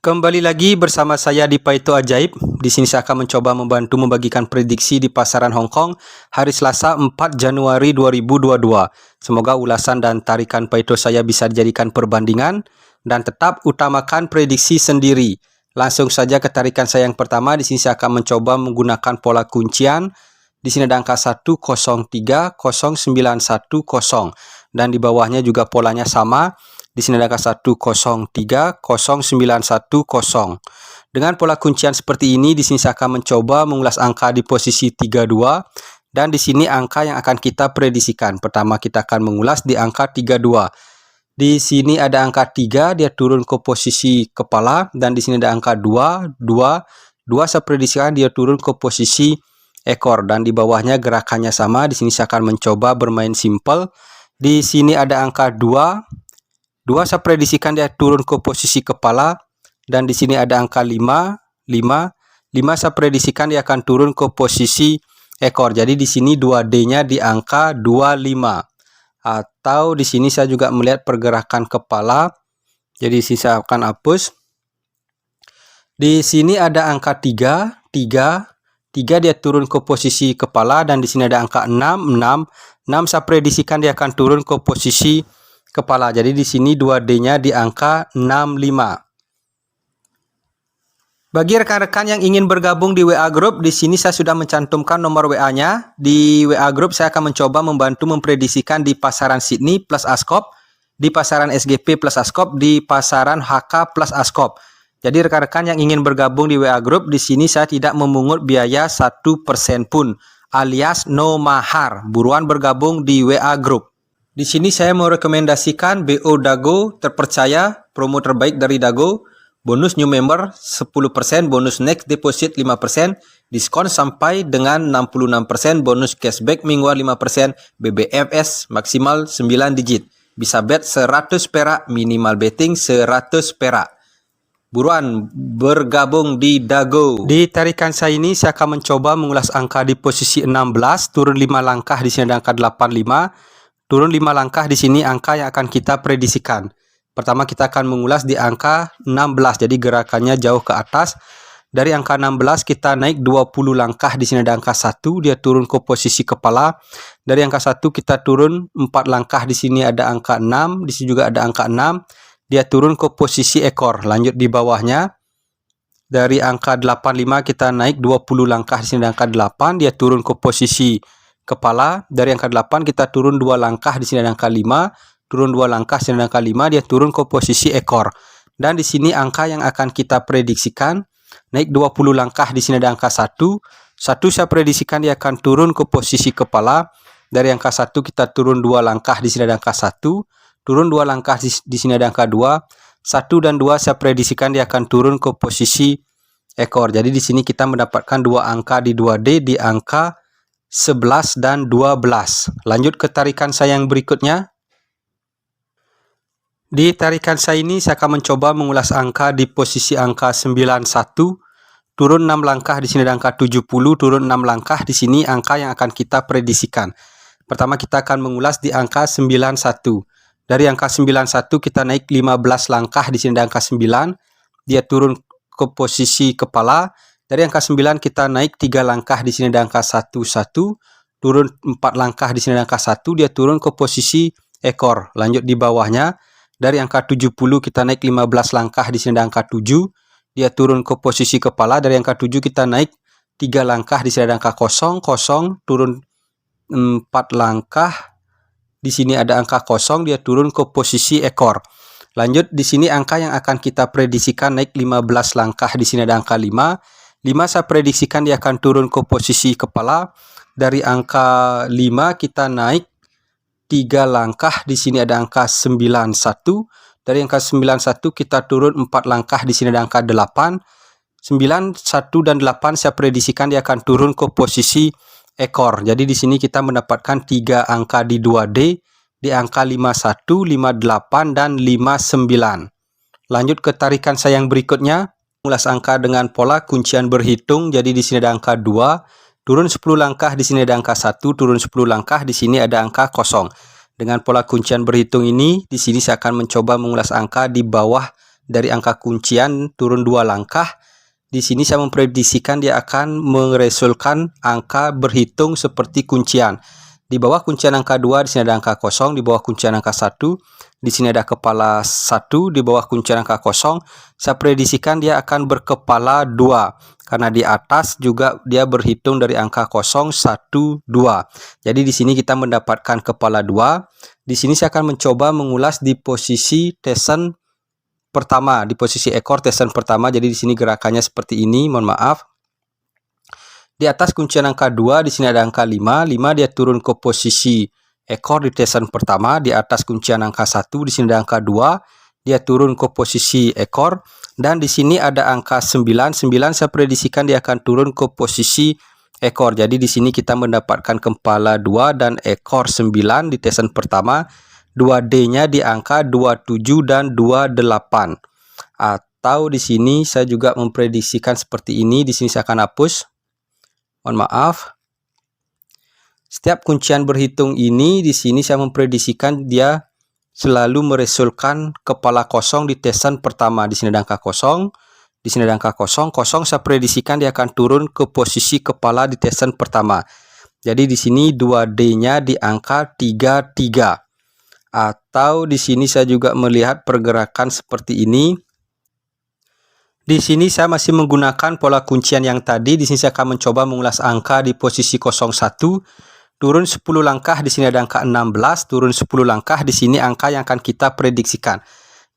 Kembali lagi bersama saya di Paito Ajaib. Di sini saya akan mencoba membantu membagikan prediksi di pasaran Hong Kong hari Selasa 4 Januari 2022. Semoga ulasan dan tarikan Paito saya bisa dijadikan perbandingan dan tetap utamakan prediksi sendiri. Langsung saja ke tarikan saya yang pertama. Di sini saya akan mencoba menggunakan pola kuncian. Di sini ada angka 1030910 dan di bawahnya juga polanya sama. Di sini ada angka 1030910. Dengan pola kuncian seperti ini, di sini saya akan mencoba mengulas angka di posisi 32 dan di sini angka yang akan kita prediksikan. Pertama kita akan mengulas di angka 32. Di sini ada angka 3, dia turun ke posisi kepala dan di sini ada angka 2 saya prediksikan dia turun ke posisi ekor dan di bawahnya gerakannya sama. Di sini saya akan mencoba bermain simple. Di sini ada angka 2 saya prediksikan dia turun ke posisi kepala dan di sini ada angka 5 saya prediksikan dia akan turun ke posisi ekor. Jadi di sini 2D-nya di angka 25. Atau di sini saya juga melihat pergerakan kepala. Jadi di sini saya akan hapus. Di sini ada angka 3 dia turun ke posisi kepala dan di sini ada angka 6 saya prediksikan dia akan turun ke posisi kepala. Jadi di sini 2D-nya di angka 65. Bagi rekan-rekan yang ingin bergabung di WA Group, di sini saya sudah mencantumkan nomor WA-nya. Di WA Group saya akan mencoba membantu memprediksikan di pasaran Sydney plus Askop, di pasaran SGP plus Askop, di pasaran HK plus Askop. Jadi rekan-rekan yang ingin bergabung di WA Group, di sini saya tidak memungut biaya 1% pun, alias no mahar. Buruan bergabung di WA Group. Di sini saya mau rekomendasikan BO Dago terpercaya, promo terbaik dari Dago, bonus new member 10%, bonus next deposit 5%, diskon sampai dengan 66%, bonus cashback mingguan 5%, BBFS maksimal 9 digit. Bisa bet 100 perak, minimal betting 100 perak. Buruan bergabung di Dago. Di tarikan saya ini saya akan mencoba mengulas angka di posisi 16, turun 5 langkah di sini ada angka 85. Turun 5 langkah di sini angka yang akan kita prediksikan. Pertama kita akan mengulas di angka 16. Jadi gerakannya jauh ke atas. Dari angka 16 kita naik 20 langkah. Di sini ada angka 1, dia turun ke posisi kepala. Dari angka 1 kita turun 4 langkah. Di sini ada angka 6, di sini juga ada angka 6. Dia turun ke posisi ekor. Lanjut di bawahnya. Dari angka 85 kita naik 20 langkah. Di sini ada angka 8, dia turun ke posisi kepala. Dari angka 8 kita turun 2 langkah, di sini ada angka 5, turun 2 langkah, di sini ada angka 5, dia turun ke posisi ekor. Dan di sini angka yang akan kita prediksikan naik 20 langkah, di sini ada angka 1 saya prediksikan dia akan turun ke posisi kepala. Dari angka 1 kita turun 2 langkah, di sini ada angka 1, turun 2 langkah, di sini ada angka 2, 1 dan 2 saya prediksikan dia akan turun ke posisi ekor. Jadi di sini kita mendapatkan 2 angka di 2D di angka 11 dan 12. Lanjut ke tarikan saya yang berikutnya. Di tarikan saya ini saya akan mencoba mengulas angka di posisi angka 91. Turun 6 langkah, di sini ada angka 70, turun 6 langkah, di sini angka yang akan kita prediksikan. Pertama kita akan mengulas di angka 91. Dari angka 91 kita naik 15 langkah, di sini ada angka 9. Dia turun ke posisi kepala. Dari angka 9 kita naik 3 langkah, di sini ada angka 11, turun 4 langkah, di sini ada angka 1, dia turun ke posisi ekor. Lanjut di bawahnya, dari angka 70 kita naik 15 langkah, di sini ada angka 7, dia turun ke posisi kepala. Dari angka 7 kita naik 3 langkah, di sini ada angka 0, turun 4 langkah, di sini ada angka 0, dia turun ke posisi ekor. Lanjut di sini angka yang akan kita prediksikan naik 15 langkah, di sini ada angka 5 saya prediksikan dia akan turun ke posisi kepala. Dari angka 5 kita naik 3 langkah, di sini ada angka 91. Dari angka 91 kita turun 4 langkah, di sini ada angka 8. 9, 1 dan 8 saya prediksikan dia akan turun ke posisi ekor. Jadi di sini kita mendapatkan 3 angka di 2D di angka 51, 58 dan 59. Lanjut ke tarikan saya yang berikutnya. Mengulas angka dengan pola kuncian berhitung. Jadi di sini ada angka 2, turun 10 langkah, di sini ada angka 1, turun 10 langkah, di sini ada angka 0. Dengan pola kuncian berhitung ini, di sini saya akan mencoba mengulas angka di bawah dari angka kuncian turun 2 langkah. Di sini saya memprediksikan dia akan meresulkan angka berhitung seperti kuncian. Di bawah kuncian angka 2 di sini ada angka kosong, di bawah kuncian angka 1 di sini ada kepala 1, di bawah kuncian angka kosong saya prediksikan dia akan berkepala 2 karena di atas juga dia berhitung dari angka 0, 1, 2. Jadi di sini kita mendapatkan kepala 2. Di sini saya akan mencoba mengulas di posisi tesan pertama, di posisi ekor tesan pertama. Jadi di sini gerakannya seperti ini, mohon maaf. Di atas kuncian angka 2 di sini ada angka 5, 5 dia turun ke posisi ekor di tesan pertama. Di atas kuncian angka 1 di sini ada angka 2, dia turun ke posisi ekor. Dan di sini ada angka 9, 9 saya prediksikan dia akan turun ke posisi ekor. Jadi di sini kita mendapatkan kepala 2 dan ekor 9 di tesan pertama. 2D-nya di angka 27 dan 28. Atau di sini saya juga memprediksikan seperti ini. Di sini saya akan hapus. Mohon maaf. Setiap kuncian berhitung ini di sini saya memprediksikan dia selalu meresulkan kepala kosong di tesan pertama. Di sini ada angka 0, di sini ada angka 0, 0 saya prediksikan dia akan turun ke posisi kepala di tesan pertama. Jadi di sini 2D-nya di angka 33. Atau di sini saya juga melihat pergerakan seperti ini. Di sini saya masih menggunakan pola kuncian yang tadi. Di sini saya akan mencoba mengulas angka di posisi 01. Turun 10 langkah di sini ada angka 16, turun 10 langkah di sini angka yang akan kita prediksikan.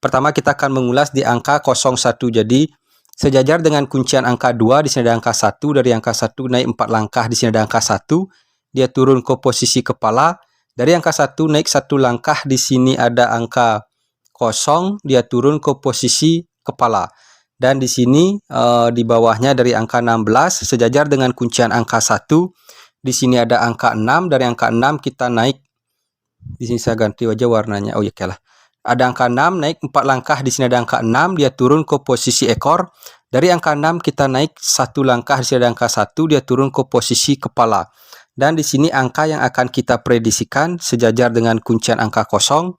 Pertama kita akan mengulas di angka 01. Jadi sejajar dengan kuncian angka 2 di sini ada angka 1, dari angka 1 naik 4 langkah di sini ada angka 1. Dia turun ke posisi kepala. Dari angka 1 naik 1 langkah di sini ada angka 0, dia turun ke posisi kepala. Dan di sini di bawahnya dari angka 16 sejajar dengan kuncian angka 1. Di sini ada angka 6, dari angka 6 kita naik. Di sini saya ganti aja warnanya. Oh ya, lah. Ada angka 6 naik 4 langkah di sini ada angka 6, dia turun ke posisi ekor. Dari angka 6 kita naik 1 langkah di sini ada angka 1, dia turun ke posisi kepala. Dan di sini angka yang akan kita prediksikan sejajar dengan kuncian angka 0.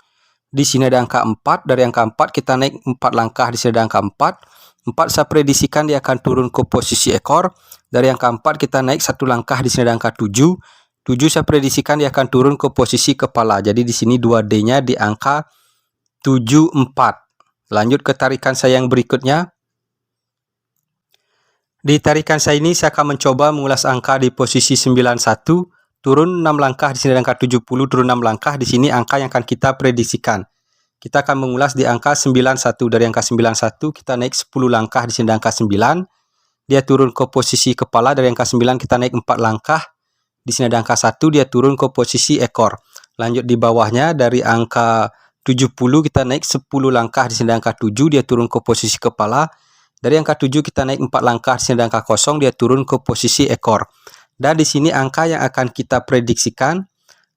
Di sini ada angka 4, dari angka 4 kita naik 4 langkah di sini ada angka 4. 4 saya prediksikan dia akan turun ke posisi ekor. Dari angka 4 kita naik 1 langkah di sini ada angka 7. 7 saya prediksikan dia akan turun ke posisi kepala. Jadi di sini 2D-nya di angka 74. Lanjut ke tarikan saya yang berikutnya. Di tarikan saya ini saya akan mencoba mengulas angka di posisi 91, turun 6 langkah di sini ada angka 70, turun 6 langkah di sini angka yang akan kita prediksikan. Kita akan mengulas di angka 91, dari angka 91 kita naik 10 langkah di sini ada angka 9. Dia turun ke posisi kepala, dari angka 9 kita naik 4 langkah. Di sini ada angka 1, dia turun ke posisi ekor. Lanjut di bawahnya dari angka 70 kita naik 10 langkah di sini ada angka 7, dia turun ke posisi kepala. Dari angka 7 kita naik 4 langkah di sini ada angka 0, dia turun ke posisi ekor. Dan di sini angka yang akan kita prediksikan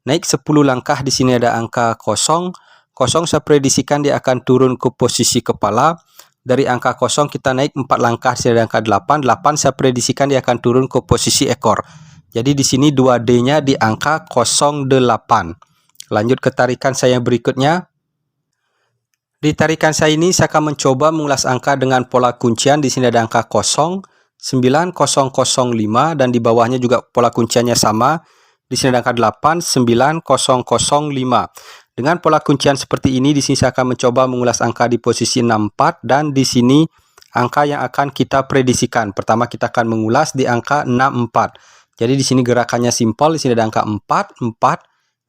naik 10 langkah di sini ada angka 0. 0 saya prediksikan dia akan turun ke posisi kepala. Dari angka 0 kita naik 4 langkah di sini ada angka 8. 8 saya prediksikan dia akan turun ke posisi ekor. Jadi di sini 2D-nya di angka 08. Lanjut ke tarikan saya berikutnya. Di tarikan saya ini saya akan mencoba mengulas angka dengan pola kuncian. Di sini ada angka 0, 9005 dan di bawahnya juga pola kunciannya sama. Di sini ada angka 8, 9005. Dengan pola kuncian seperti ini di sini saya akan mencoba mengulas angka di posisi 64 dan di sini angka yang akan kita prediksikan. Pertama kita akan mengulas di angka 64. Jadi di sini gerakannya simpel. Di sini ada angka 4,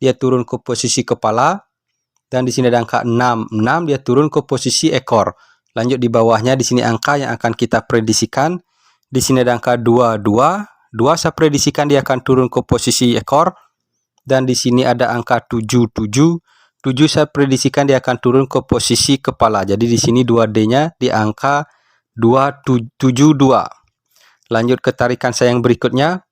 dia turun ke posisi kepala. Dan di sini ada angka 6, dia turun ke posisi ekor. Lanjut di bawahnya di sini angka yang akan kita prediksikan. Di sini ada angka 22, 2 saya prediksikan dia akan turun ke posisi ekor. Dan di sini ada angka 77, 7 saya prediksikan dia akan turun ke posisi kepala. Jadi di sini 2D-nya di angka 272. Lanjut ke tarikan saya yang berikutnya.